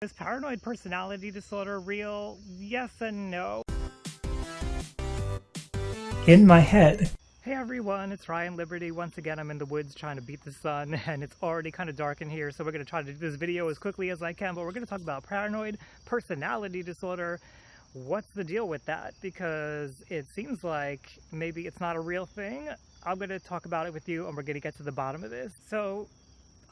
Is paranoid personality disorder real? Yes and no. In my head. Hey everyone, it's Ryan Liberty. Once again, I'm in the woods trying to beat the sun, and it's already kind of dark in here, so we're going to try to do this video as quickly as I can, but we're going to talk about paranoid personality disorder. What's the deal with that? Because it seems like maybe it's not a real thing. I'm going to talk about it with you, and we're going to get to the bottom of this. So,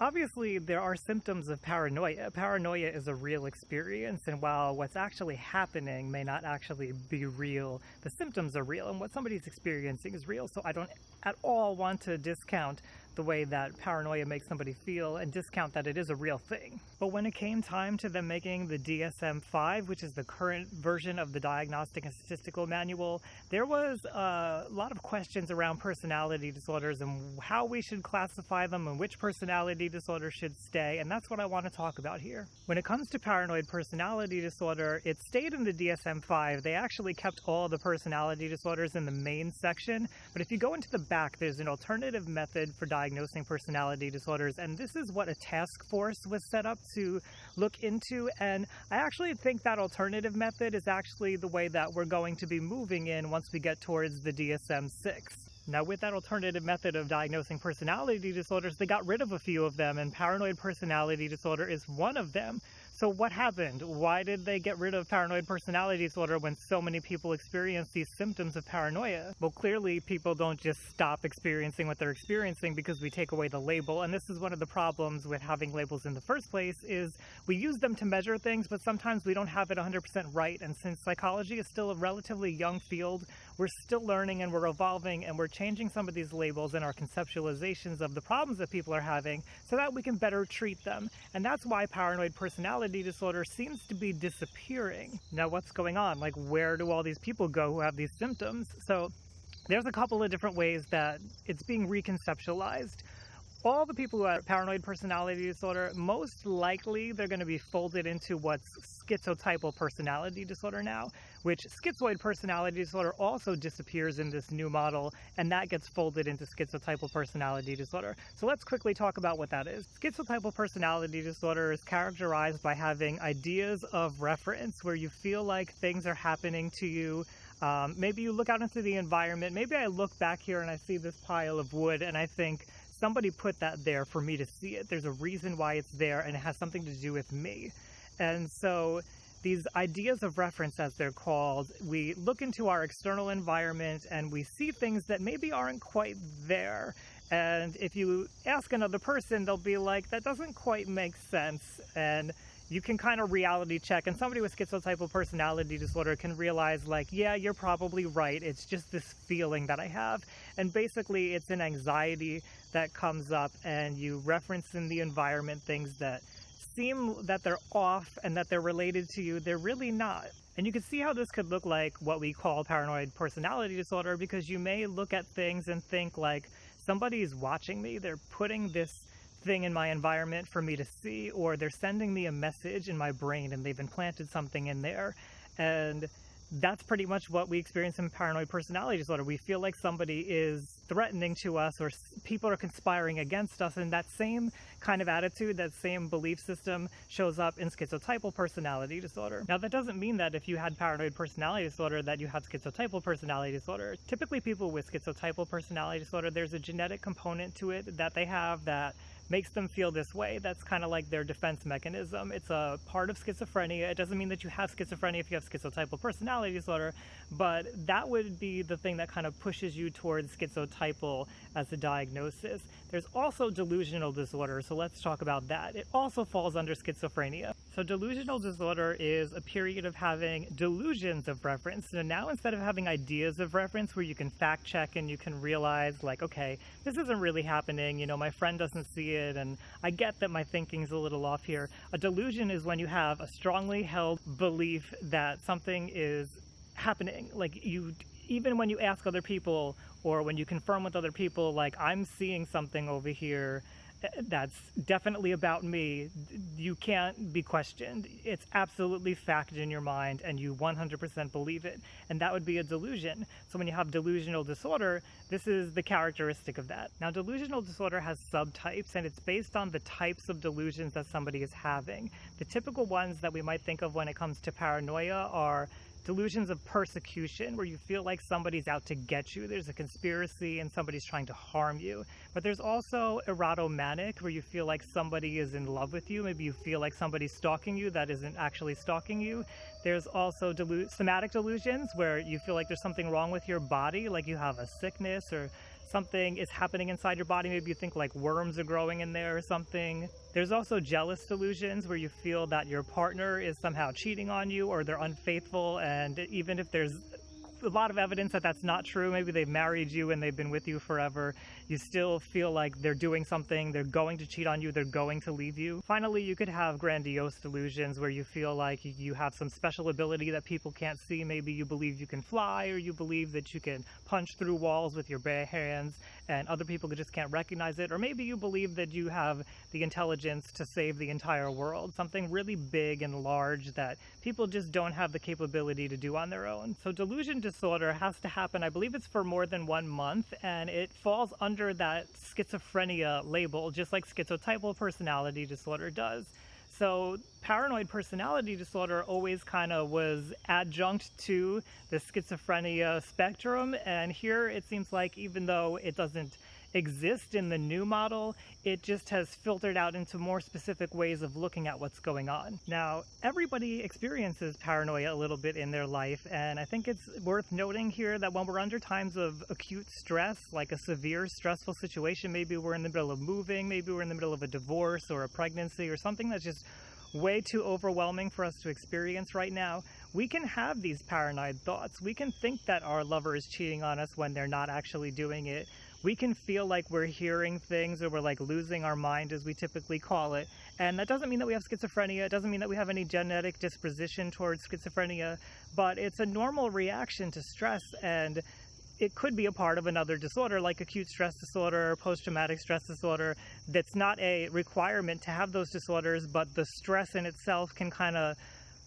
obviously, there are symptoms of paranoia. Paranoia is a real experience, and while what's actually happening may not actually be real, the symptoms are real, and what somebody's experiencing is real. So I don't at all want to discount the way that paranoia makes somebody feel and discount that it is a real thing. But when it came time to them making the DSM-5, which is the current version of the Diagnostic and Statistical Manual, there was a lot of questions around personality disorders and how we should classify them and which personality disorder should stay, and that's what I want to talk about here. When it comes to paranoid personality disorder, it stayed in the DSM-5. They actually kept all the personality disorders in the main section, but if you go into the back, there's an alternative method for diagnosing personality disorders, and this is what a task force was set up to look into, and I actually think that alternative method is actually the way that we're going to be moving in once we get towards the DSM-6. Now, with that alternative method of diagnosing personality disorders, they got rid of a few of them, and paranoid personality disorder is one of them. So what happened? Why did they get rid of paranoid personality disorder when so many people experience these symptoms of paranoia? Well, clearly people don't just stop experiencing what they're experiencing because we take away the label, and this is one of the problems with having labels in the first place, is we use them to measure things, but sometimes we don't have it 100% right, and since psychology is still a relatively young field, we're still learning and we're evolving and we're changing some of these labels and our conceptualizations of the problems that people are having so that we can better treat them. And that's why paranoid personality disorder seems to be disappearing. Now, what's going on? Like, where do all these people go who have these symptoms? So there's a couple of different ways that it's being reconceptualized. All the people who have paranoid personality disorder, most likely they're going to be folded into what's schizotypal personality disorder now, which schizoid personality disorder also disappears in this new model, and that gets folded into schizotypal personality disorder. So let's quickly talk about what that is. Schizotypal personality disorder is characterized by having ideas of reference where you feel like things are happening to you. Maybe you look out into the environment. Maybe I look back here and I see this pile of wood and I think, somebody put that there for me to see it. There's a reason why it's there, and it has something to do with me. And so these ideas of reference, as they're called, we look into our external environment and we see things that maybe aren't quite there. And if you ask another person, they'll be like, that doesn't quite make sense. And you can kind of reality check, and somebody with schizotypal personality disorder can realize, like, yeah, you're probably right. It's just this feeling that I have. And basically, it's an anxiety that comes up, and you reference in the environment things that seem that they're off and that they're related to you. They're really not. And you can see how this could look like what we call paranoid personality disorder, because you may look at things and think, like, somebody's watching me. They're putting this thing in my environment for me to see, or they're sending me a message in my brain and they've implanted something in there. And that's pretty much what we experience in paranoid personality disorder. We feel like somebody is threatening to us, or people are conspiring against us, and that same kind of attitude, that same belief system shows up in schizotypal personality disorder. Now, that doesn't mean that if you had paranoid personality disorder that you had schizotypal personality disorder. Typically, people with schizotypal personality disorder, there's a genetic component to it that they have that makes them feel this way. That's kind of like their defense mechanism. It's a part of schizophrenia. It doesn't mean that you have schizophrenia if you have schizotypal personality disorder, but that would be the thing that kind of pushes you towards schizotypal as a diagnosis. There's also delusional disorder, so let's talk about that. It also falls under schizophrenia. So delusional disorder is a period of having delusions of reference. So now, instead of having ideas of reference where you can fact check and you can realize, like, okay, this isn't really happening, you know, my friend doesn't see it, and I get that my thinking's a little off here. A delusion is when you have a strongly held belief that something is happening. Like, even when you ask other people, or when you confirm with other people, like, I'm seeing something over here, that's definitely about me, you can't be questioned. It's absolutely fact in your mind and you 100% believe it. And that would be a delusion. So when you have delusional disorder, this is the characteristic of that. Now, delusional disorder has subtypes, and it's based on the types of delusions that somebody is having. The typical ones that we might think of when it comes to paranoia are delusions of persecution, where you feel like somebody's out to get you. There's a conspiracy and somebody's trying to harm you. But there's also erotomanic, where you feel like somebody is in love with you. Maybe you feel like somebody's stalking you that isn't actually stalking you. There's also somatic delusions, where you feel like there's something wrong with your body, like you have a sickness or something is happening inside your body. Maybe you think like worms are growing in there or something. There's also jealous delusions, where you feel that your partner is somehow cheating on you or they're unfaithful, and even if there's a lot of evidence that that's not true, maybe they've married you and they've been with you forever, you still feel like they're doing something, they're going to cheat on you, they're going to leave you. Finally, you could have grandiose delusions, where you feel like you have some special ability that people can't see. Maybe you believe you can fly, or you believe that you can punch through walls with your bare hands and other people just can't recognize it. Or maybe you believe that you have the intelligence to save the entire world, something really big and large that people just don't have the capability to do on their own. So delusion disorder has to happen, I believe it's for more than 1 month, and it falls under that schizophrenia label, just like schizotypal personality disorder does. So paranoid personality disorder always kind of was adjunct to the schizophrenia spectrum, and here it seems like, even though it doesn't exist in the new model, it just has filtered out into more specific ways of looking at what's going on. Now, everybody experiences paranoia a little bit in their life, and I think it's worth noting here that when we're under times of acute stress, like a severe stressful situation, maybe we're in the middle of moving, maybe we're in the middle of a divorce or a pregnancy or something that's just way too overwhelming for us to experience right now, we can have these paranoid thoughts. We can think that our lover is cheating on us when they're not actually doing it. We can feel like we're hearing things, or we're like losing our mind, as we typically call it. And that doesn't mean that we have schizophrenia. It doesn't mean that we have any genetic disposition towards schizophrenia, but it's a normal reaction to stress, and it could be a part of another disorder like acute stress disorder or post-traumatic stress disorder. That's not a requirement to have those disorders, but the stress in itself can kind of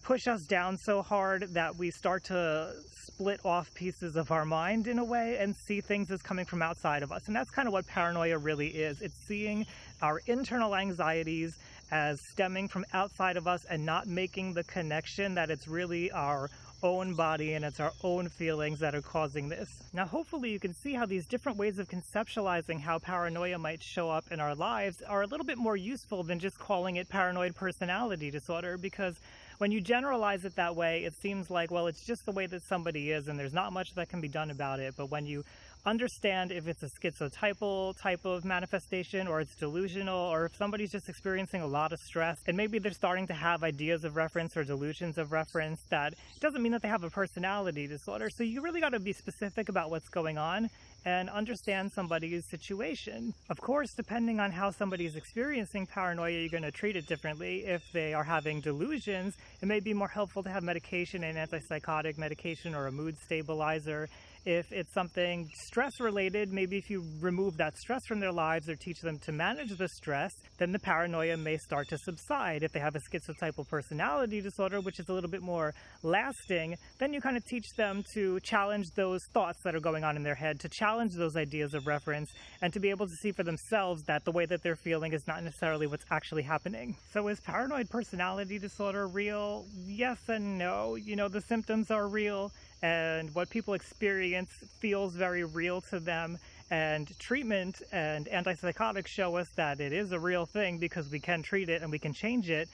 push us down so hard that we start to split off pieces of our mind in a way and see things as coming from outside of us. And that's kind of what paranoia really is. It's seeing our internal anxieties as stemming from outside of us and not making the connection that it's really our own body and it's our own feelings that are causing this. Now, hopefully you can see how these different ways of conceptualizing how paranoia might show up in our lives are a little bit more useful than just calling it paranoid personality disorder, because when you generalize it that way, it seems like, well, it's just the way that somebody is and there's not much that can be done about it. But when you understand if it's a schizotypal type of manifestation, or it's delusional, or if somebody's just experiencing a lot of stress and maybe they're starting to have ideas of reference or delusions of reference, that it doesn't mean that they have a personality disorder. So you really got to be specific about what's going on and understand somebody's situation. Of course, depending on how somebody's experiencing paranoia, you're going to treat it differently. If they are having delusions, it may be more helpful to have medication, an antipsychotic medication or a mood stabilizer. If it's something stress-related, maybe if you remove that stress from their lives or teach them to manage the stress, then the paranoia may start to subside. If they have a schizotypal personality disorder, which is a little bit more lasting, then you kind of teach them to challenge those thoughts that are going on in their head, to challenge those ideas of reference, and to be able to see for themselves that the way that they're feeling is not necessarily what's actually happening. So is paranoid personality disorder real? Yes and no. You know, the symptoms are real, and what people experience feels very real to them, and treatment and antipsychotics show us that it is a real thing because we can treat it and we can change it.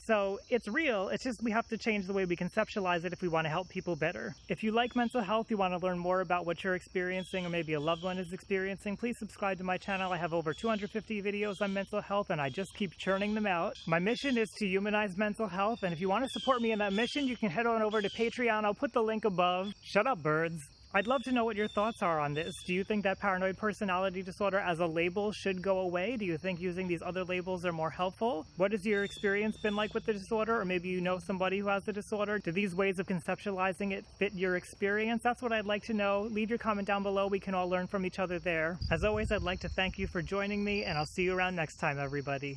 So it's real, it's just we have to change the way we conceptualize it if we want to help people better. If you like mental health, you want to learn more about what you're experiencing or maybe a loved one is experiencing, please subscribe to my channel. I have over 250 videos on mental health and I just keep churning them out. My mission is to humanize mental health, and if you want to support me in that mission, you can head on over to Patreon. I'll put the link above. Shut up, birds. I'd love to know what your thoughts are on this. Do you think that paranoid personality disorder as a label should go away? Do you think using these other labels are more helpful? What has your experience been like with the disorder? Or maybe you know somebody who has the disorder. Do these ways of conceptualizing it fit your experience? That's what I'd like to know. Leave your comment down below. We can all learn from each other there. As always, I'd like to thank you for joining me, and I'll see you around next time, everybody.